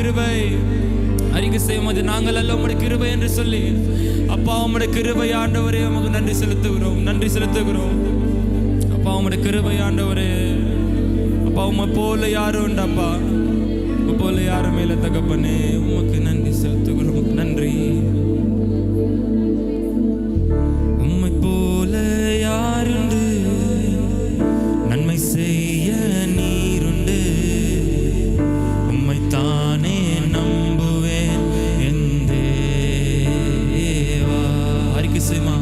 கிருபை. அறிக்கை செய்யும் போது நாங்கள் அல்ல உம்முடைய கிருபை என்று சொல்லி, அப்பா உம்முடைய கிருபை ஆண்டவரே உமக்கு நன்றி செலுத்துகிறோம், நன்றி செலுத்துகிறோம். அப்பா உம்முடைய கிருபை ஆண்டவரே, அப்பா உம்மை போல யாரும் உண்டப்பா, உம்மை போல யாரும் மேல தகப்பனே, உமக்கு நன்றி செலுத்துகிறோம். நன்றி. உம்மை போல யாருண்டு, நன்மை செய்ய நீருண்டு, உம்மை தானே நம்புவேன் என் தேவா. அறிக்கை செய்யுமா,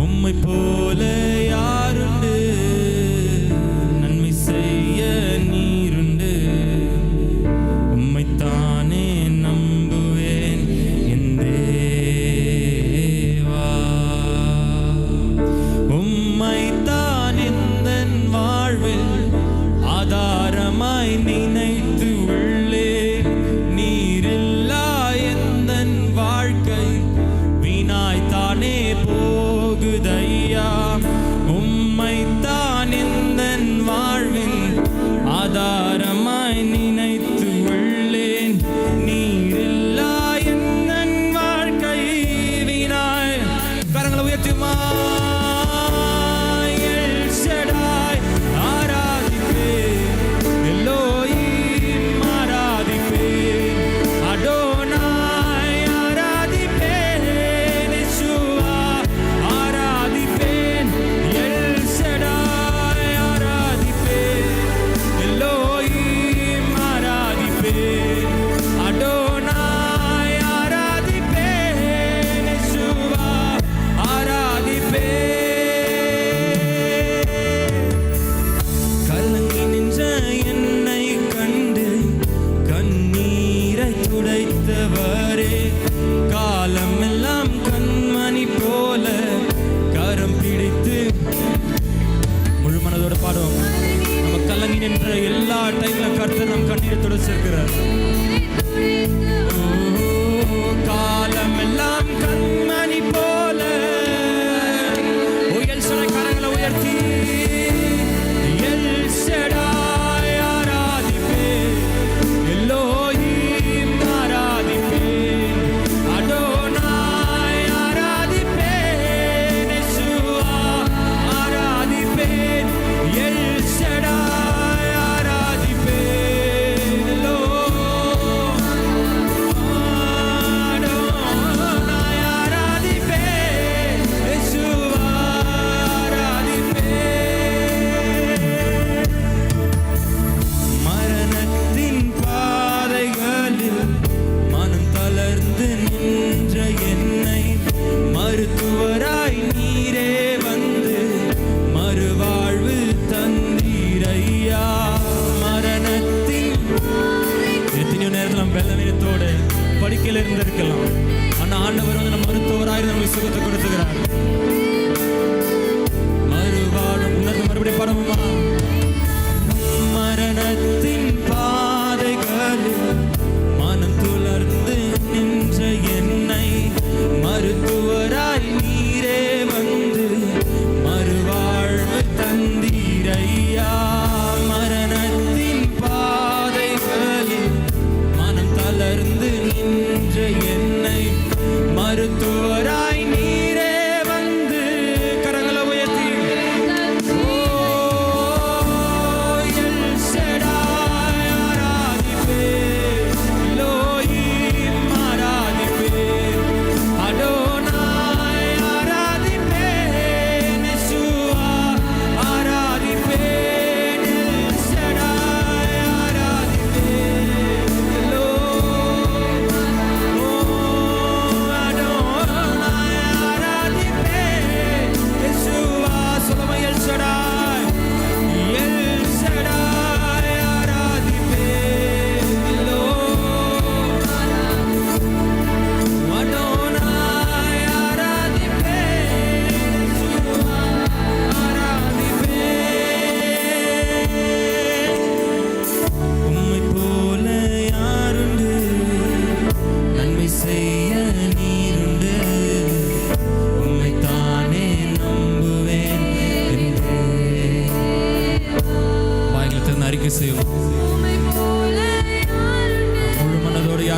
உம்மை போல யாருண்டு, நன்மை செய்ய நீருண்டு, உம்மை தானே நம்புவேன் என் தேவா. உம்மை தான் எந்தன் வாழ்வில் ஆதாரமாய் நினைத்து உள்ளே, நீரில்லா எந்தன் வாழ்க்கை வீணாய் தானே போகுதையா. உம்மை தான் எந்தன் வாழ்வில் ஆதாரமாய் நினைத்து உள்ளேன், நீரில்லா எந்தன் வாழ்க்கை வீணாய். கரங்களை உயர்த்துமா. காலமெல்லாம் கண்மணி போல கரம் பிடித்து முழு மனதோடு பாடுவோம். நம்ம கலங்கி நின்ற எல்லா டைம்ல கர்த்தர் நம் கண்ணீரை துடைச்சிருக்கிறார். காலமெல்லாம் கண்மணி போல உயல் சொன்ன கரங்களை உயர்த்தி எல் ஷடாய் ஆராதிப்பேன், எல்லோஹிம் ஆராதிப்பேன், அடோனாய் ஆராதிப்பேன், யெஷுவா ஆராதிப்பேன், எல் ஷடாய் ஆராதிப்பேன், அடோனாய் ஆராதிப்பேன், யெஷுவா ஆராதிப்பேன். மரணத்தின் பாதைகளில் மனம் தளர்ந்து நின்ற என்னை மருத்துவராய் நீரே வந்து மறுவாழ்வு தந்தீரையா. மரணத்தின் எத்தனையோ நேரத்தில் நம்ம வெள்ளவீனத்தோடு படுக்கையில் இருந்திருக்கலாம், ஆனால் ஆண்டவர் வந்து நம்ம மருத்துவராய் நமக்கு சுகத்தை கொடுத்துக்கிறார். மறுவாழ்வு உணர்ந்து மறுபடியும் படமுமா. மரணத்தின் பாதைகளில் மனம் துளர்ந்து நின்ற என்னை மருத்துவராய் நீரே வந்து மறுவாழ்வு தந்தீரையா. மரணத்தின் பாதைகளில் மனம் தளர்ந்து நின்ற என்னை மருத்துவராய் நீரே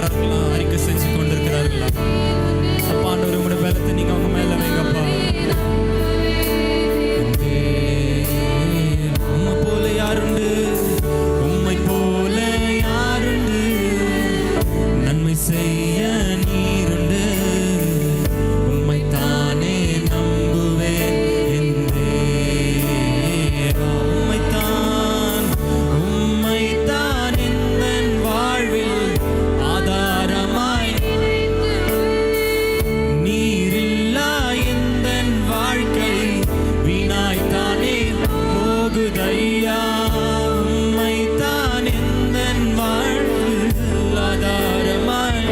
கொண்டிருக்கிறார்களா? அறிக்கை செஞ்சு கொண்டிருக்கிறார்களா? அப்பா ஆண்டவரே, உங்களுடைய பலத்தை நீங்க அவங்க மேல வைங்கப்பா. உம்மை போல யாருண்டு? உம்மை போல யாருண்டு? நன்மை செய்ய நீருண்டு. உம்மை தானே நம்புவேன் என் தேவா. உம்மைத்தான் எந்தன் வாழ்வில் ஆதாரமாய், நீரில்லா எந்தன் வாழ்க்கை வீணாய்த்தானே போகுதையா. உம்மைத்தான் எந்தன் வாழ்வில் ஆதாரமாய்,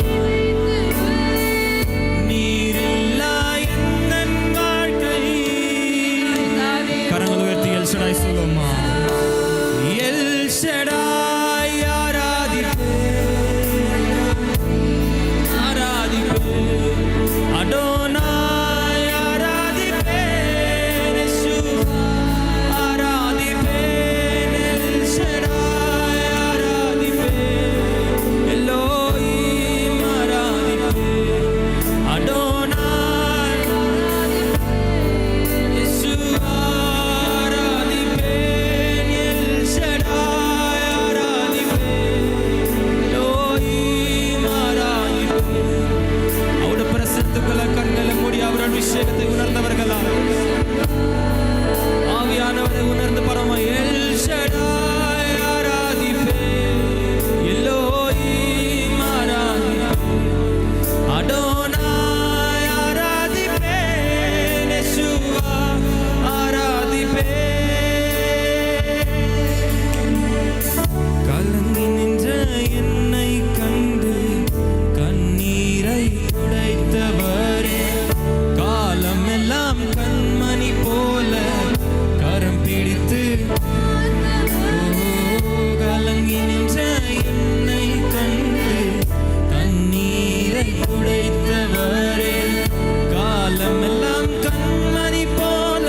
நீரில்லா எந்தன் வாழ்க்கை. கரங்கள் உயர்த்தி எல் ஷடாய் சொல்லுமா. எல் ஷடாய் ஆராதிப்பேன், அடோனாய் ஆராதிப்பேன், யெஷுவா ஆராதிப்பேன், எல் ஷடாய் ஆராதிப்பேன், எலோஹிம் ஆராதிப்பேன், அடோனாய் யெஷுவா ஆராதிப்பேன், எல் ஷடாய் ஆராதிப்பேன், எலோஹிம் ஆராதிப்பேன். அவருடைய பிரசன்னத்துக்குள்ள கண்களை மூடி அவர் அபிஷேகத்தை உணர்ந்தவர்களா? ஆவியானவரை உணர்ந்து பரம எல் ஷடாய் ஆராதிப்பேன், எலோஹிம் ஆராதிப்பேன், அடோனாய் ஆராதிப்பேன், யெஷுவா ஆராதிப்பேன். கலங்கி நின்ற என்னை கண்டு கண்ணீரை துடைத்தவரே, காலமெல்லாம் கண்மணி போல கரம் பிடித்து, கலங்கி நின்ற என்னை கண்டு கண்ணீரை துடைத்தவரே, காலமெல்லாம் கண்மணி போல.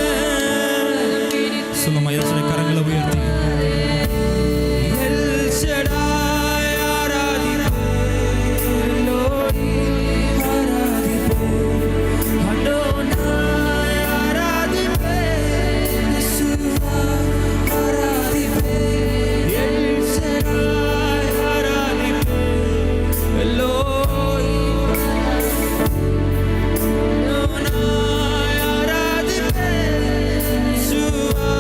சொல்லுமா, கரங்களை உயர்த்தி எல் ஷடாய் ஆராதிப்பேன், எலோஹிம் ஆராதிப்பேன், அடோனாய் ஆராதிப்பேன், யெஷுவா ஆராதிப்பேன், எல் ஷடாய் ஆராதிப்பேன், எலோஹிம் அடோனாய் ஆராதிப்பேன், யெஷுவா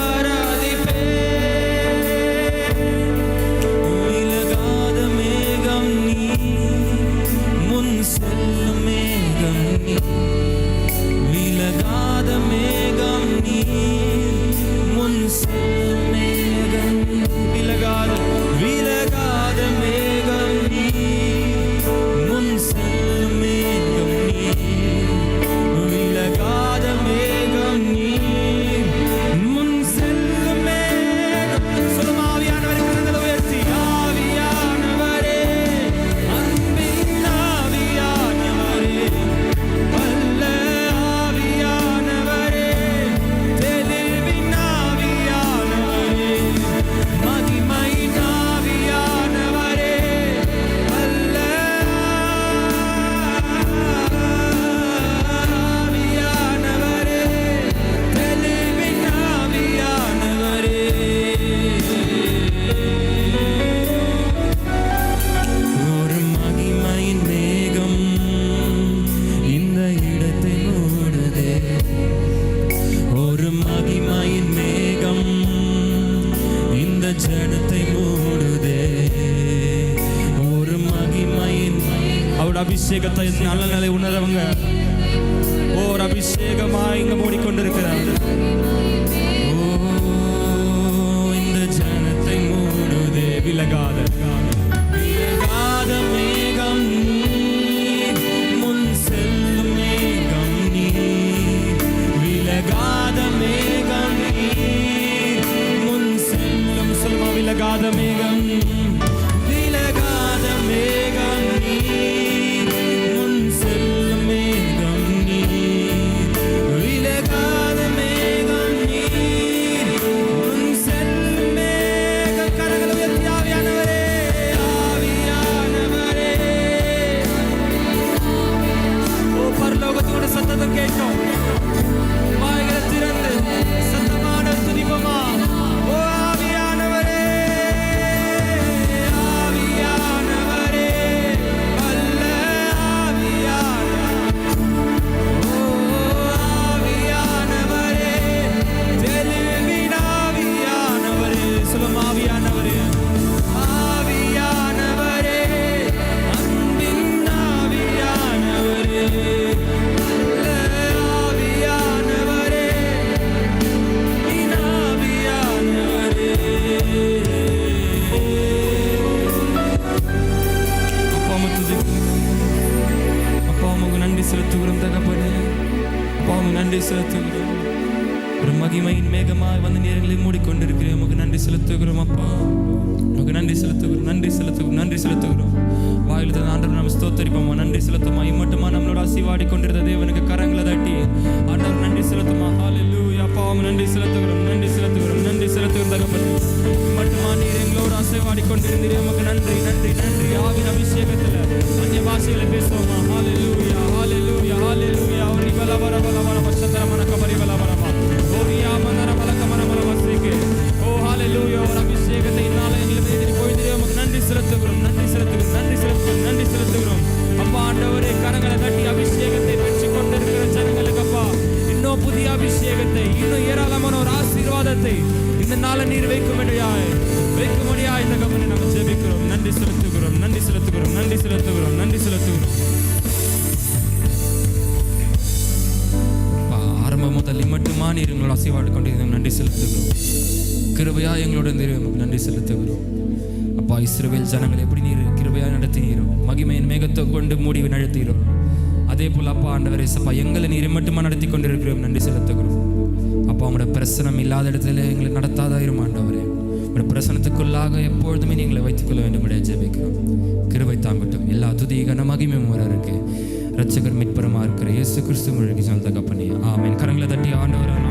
ஆராதிப்பேன். விலகாத மேகம் நீ, முன் செல்லும் மேகம் நீ, விலகாத மேகம் நீ, முன் செல்லும் மேகம் நீ, விலகாத மேகம் நீ, முன் செல்லும் மேகம் நீ, விலகாத மேகம் நீ, முன் செல்லும் மேகம். சொல்லும் ஆவியானவரை கரங்களை உயர்த்தி, ஆவியானவரே, அன்பின் ஆவியானவரே, வல்ல ஆவியானவரே, தெளிவின் ஆவியானவரே, மகிமையின் ஆவியானவரே, வல்ல ஆவியானவரே, தெளிவின் ஆவியானவரே. ஒரு மகிமையின் மேகம் இந்த இடத்தை மூடுதே, ஒரு மகிமையின் மேகம் இந்த ஜனத்தை மூடுதே, ஒரு மகிமையின். அவருடைய அபிஷேகத்தை நல்ல நிலை உணரவங்க ஒரு அபிஷேகமா இங்க மூடிக்கொண்டிருக்கிறார். ஓ, இந்த ஜனத்தை மூடுதே விலகாத மேகம் நீ, முன் செல்லும் மேகம் நீ, விலகாத மேகம் நீ, முன் செல்லும். சொல்லுமா, விலகாத மேகம், விலகாத மேகம் நீ, முன் செல்லும் மேகம் நீ, விலகாத மேகம் நீ, முன் செல்லும் மேகம். கரங்களை உயர்த்தி ஆவியானவரே, நன்றி செலுத்துகிறோம். ஒரு மகிமையின் மேகமாய் வந்து நீர் எங்களை மூடிக்கொண்டிருக்கிறேன். உமக்கு நன்றி செலுத்துகிறோம் அப்பா. உமக்கு நன்றி செலுத்துகிறோம், நன்றி செலுத்துகிறோம், நன்றி செலுத்துகிறோம். வாயில் தந்த ஆண்டவர் நம்ம ஸ்தோத்தரிப்போமா, நன்றி செலுத்துமா. இம்மட்டுமா நம்மளோட அசிவாடி கொண்டிருந்த தேவனுக்கு கரங்களை தட்டி ஆண்டவர் நன்றி செலுத்துமா. ஹல்லேலூயா. அப்பா உமக்கு நன்றி செலுத்துகிறோம், நன்றி செலுத்துகிறோம், நன்றி செலுத்துகிறோம் தகப்பனே. இம்மட்டுமா நீர் எங்களோட அசைவாடி கொண்டிருந்தீரே, உமக்கு நன்றி நன்றி நன்றி. ஆவின் அபிஷேகத்தில் அந்நிய பாஷைகளை பேசுவோமா. ஹல்லேலூயா, ஹல்லேலூயா, ஹல்லேலூயா. அவரி பல வர பல வர பச்சத்தர மனக்க பரி பல வரமா ஓரியா மனர பலக்க மனமல வசிக்கே. ஓ ஹல்லேலூயா. ஒரு அபிஷேகத்தை இன்னால எங்களை மீது போய்திரே, உமக்கு நன்றி செலுத்துகிறோம், நன்றி செலுத்துகிறோம், நன்றி செலுத்துகிறோம், நன்றி செலுத்துகிறோம். அப்பா ஆண்டவரே, கரங்களை தட்டி அபிஷேகத்தை பெற்றுக் கொண்டிருக்கிற ஜனங்களுக்கு அப்பா இன்னும் புதிய அபிஷேகத்தை, இன்னும் ஏராளமான ஒரு ஆசீர்வாதத்தை இந்த நாளை நீர் வைக்கும்படியாய் தகப்பனே நம்ம ஜெபிக்கிறோம். நன்றி செலுத்துகிறோம், நன்றி செலுத்துகிறோம், நன்றி செலுத்துகிறோம், நன்றி செலுத்துகிறோம். ஆரம்பம் முதல் மட்டுமா நீர் எங்களோட அசைவாடு கொண்டிருந்தோம். நன்றி செலுத்துகிறோம். கிருபையா எங்களோட நன்றி செலுத்துகிறோம். அப்பா இஸ்ரவேல் ஜனங்கள் எப்படி நீர் கிருபையா நடத்தினீரோ, மகிமையின் மேகத்தை கொண்டு மூடி நடத்தீரோ, அதே போல் அப்பா ஆண்டவரே சப்பா எங்களை நீர் மட்டுமா நடத்தி கொண்டிருக்கிறோம். நன்றி செலுத்துகிறோம். அப்பா உங்களோட பிரசனம் இல்லாத இடத்துல எங்களை நடத்தாதாயிரும் ஆண்டவரே. உங்களோட பிரசனத்துக்குள்ளாக எப்பொழுதுமே நீங்களை வைத்துக்கொள்ள வேண்டும் என்று ஜெபிக்கிறோம். கிருபை தாங்கட்டும். எல்லா துதி கன மகிமையும் இருக்கு ரட்சகர் மீட்பரமா இருக்கிற இயேசு கிறிஸ்து முழுகி சொல் தகப்பனே. ஆமென். கரங்களை தட்டி ஆண்டவரான